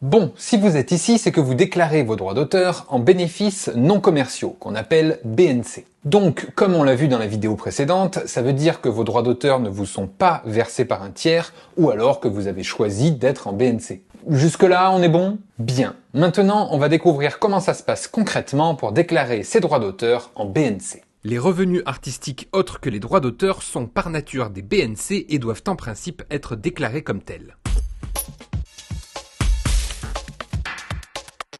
Bon, si vous êtes ici, c'est que vous déclarez vos droits d'auteur en bénéfices non commerciaux, qu'on appelle BNC. Donc, comme on l'a vu dans la vidéo précédente, ça veut dire que vos droits d'auteur ne vous sont pas versés par un tiers, ou alors que vous avez choisi d'être en BNC. Jusque-là, on est bon? Bien. Maintenant, on va découvrir comment ça se passe concrètement pour déclarer ses droits d'auteur en BNC. Les revenus artistiques autres que les droits d'auteur sont par nature des BNC et doivent en principe être déclarés comme tels.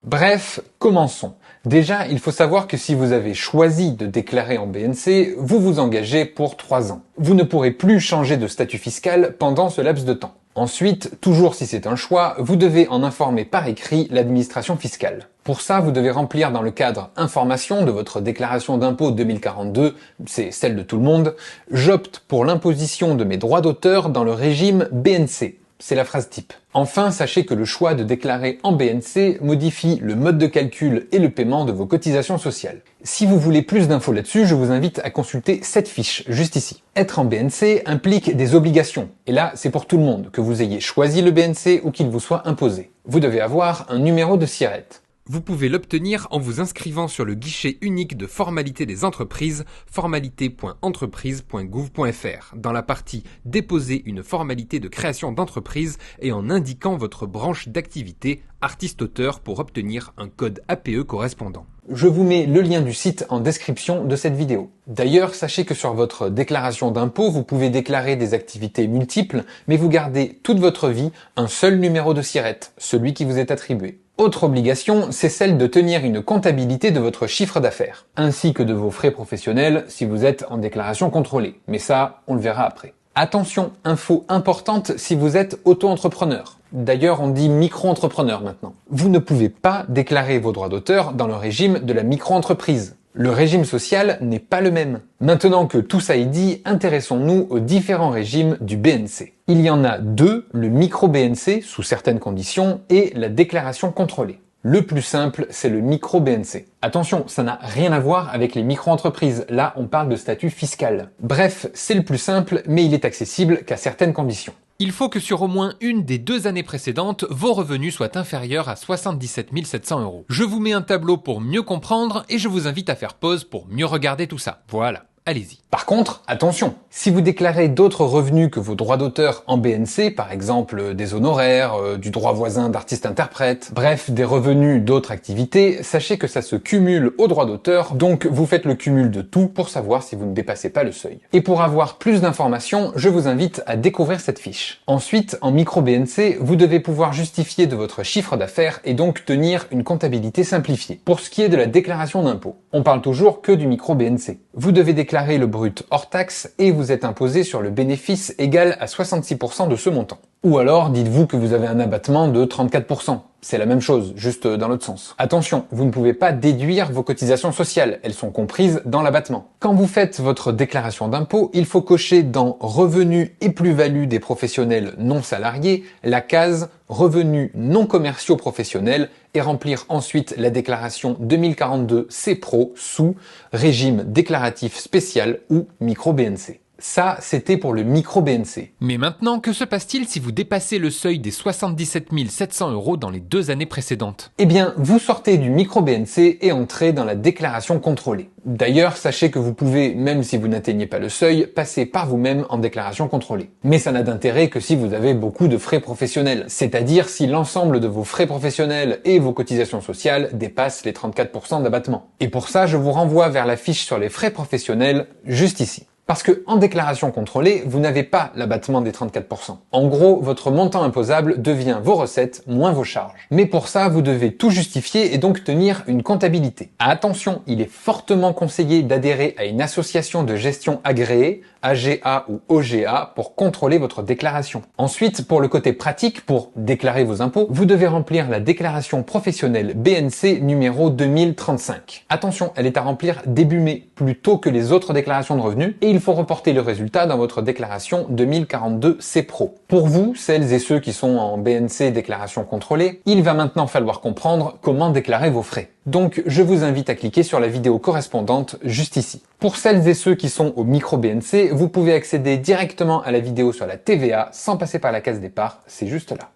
Bref, commençons. Déjà, il faut savoir que si vous avez choisi de déclarer en BNC, vous vous engagez pour 3 ans. Vous ne pourrez plus changer de statut fiscal pendant ce laps de temps. Ensuite, toujours si c'est un choix, vous devez en informer par écrit l'administration fiscale. Pour ça, vous devez remplir dans le cadre information de votre déclaration d'impôt 2042, c'est celle de tout le monde, j'opte pour l'imposition de mes droits d'auteur dans le régime BNC. C'est la phrase type. Enfin, sachez que le choix de déclarer en BNC modifie le mode de calcul et le paiement de vos cotisations sociales. Si vous voulez plus d'infos là-dessus, je vous invite à consulter cette fiche, juste ici. Être en BNC implique des obligations. Et là, c'est pour tout le monde, que vous ayez choisi le BNC ou qu'il vous soit imposé. Vous devez avoir un numéro de SIRET. Vous pouvez l'obtenir en vous inscrivant sur le guichet unique de formalité des entreprises, formalité.entreprise.gouv.fr, dans la partie « Déposer une formalité de création d'entreprise » et en indiquant votre branche d'activité, artiste-auteur, pour obtenir un code APE correspondant. Je vous mets le lien du site en description de cette vidéo. D'ailleurs, sachez que sur votre déclaration d'impôt, vous pouvez déclarer des activités multiples, mais vous gardez toute votre vie un seul numéro de SIRET, celui qui vous est attribué. Autre obligation, c'est celle de tenir une comptabilité de votre chiffre d'affaires, ainsi que de vos frais professionnels si vous êtes en déclaration contrôlée. Mais ça, on le verra après. Attention, info importante si vous êtes auto-entrepreneur. D'ailleurs, on dit micro-entrepreneur maintenant. Vous ne pouvez pas déclarer vos droits d'auteur dans le régime de la micro-entreprise. Le régime social n'est pas le même. Maintenant que tout ça est dit, intéressons-nous aux différents régimes du BNC. Il y en a deux, le micro-BNC, sous certaines conditions, et la déclaration contrôlée. Le plus simple, c'est le micro-BNC. Attention, ça n'a rien à voir avec les micro-entreprises. Là, on parle de statut fiscal. Bref, c'est le plus simple, mais il est accessible qu'à certaines conditions. Il faut que sur au moins une des 2 années précédentes, vos revenus soient inférieurs à 77 700 €. Je vous mets un tableau pour mieux comprendre et je vous invite à faire pause pour mieux regarder tout ça. Voilà, allez-y. Par contre, attention, si vous déclarez d'autres revenus que vos droits d'auteur en BNC, par exemple des honoraires, du droit voisin d'artiste-interprète, bref, des revenus d'autres activités, sachez que ça se cumule aux droits d'auteur, donc vous faites le cumul de tout pour savoir si vous ne dépassez pas le seuil. Et pour avoir plus d'informations, je vous invite à découvrir cette fiche. Ensuite, en micro-BNC, vous devez pouvoir justifier de votre chiffre d'affaires et donc tenir une comptabilité simplifiée. Pour ce qui est de la déclaration d'impôt, on parle toujours que du micro-BNC. Vous devez déclarer le brut hors taxe et vous êtes imposé sur le bénéfice égal à 66% de ce montant. Ou alors, dites-vous que vous avez un abattement de 34%. C'est la même chose, juste dans l'autre sens. Attention, vous ne pouvez pas déduire vos cotisations sociales, elles sont comprises dans l'abattement. Quand vous faites votre déclaration d'impôt, il faut cocher dans Revenus et plus-value des professionnels non salariés la case Revenus non commerciaux professionnels et remplir ensuite la déclaration 2042 C-Pro sous Régime déclaratif spécial ou micro-BNC. Ça, c'était pour le micro-BNC. Mais maintenant, que se passe-t-il si vous dépassez le seuil des 77 700 € dans les 2 années précédentes? Eh bien, vous sortez du micro-BNC et entrez dans la déclaration contrôlée. D'ailleurs, sachez que vous pouvez, même si vous n'atteignez pas le seuil, passer par vous-même en déclaration contrôlée. Mais ça n'a d'intérêt que si vous avez beaucoup de frais professionnels, c'est-à-dire si l'ensemble de vos frais professionnels et vos cotisations sociales dépassent les 34% d'abattement. Et pour ça, je vous renvoie vers la fiche sur les frais professionnels, juste ici. Parce que en déclaration contrôlée, vous n'avez pas l'abattement des 34%. En gros, votre montant imposable devient vos recettes moins vos charges. Mais pour ça, vous devez tout justifier et donc tenir une comptabilité. Attention, il est fortement conseillé d'adhérer à une association de gestion agréée, AGA ou OGA, pour contrôler votre déclaration. Ensuite, pour le côté pratique, pour déclarer vos impôts, vous devez remplir la déclaration professionnelle BNC numéro 2035. Attention, elle est à remplir début mai, plus tôt que les autres déclarations de revenus, et il faut reporter le résultat dans votre déclaration 2042 C-Pro. Pour vous, celles et ceux qui sont en BNC déclaration contrôlée, il va maintenant falloir comprendre comment déclarer vos frais. Donc, je vous invite à cliquer sur la vidéo correspondante juste ici. Pour celles et ceux qui sont au micro-BNC, vous pouvez accéder directement à la vidéo sur la TVA sans passer par la case départ, c'est juste là.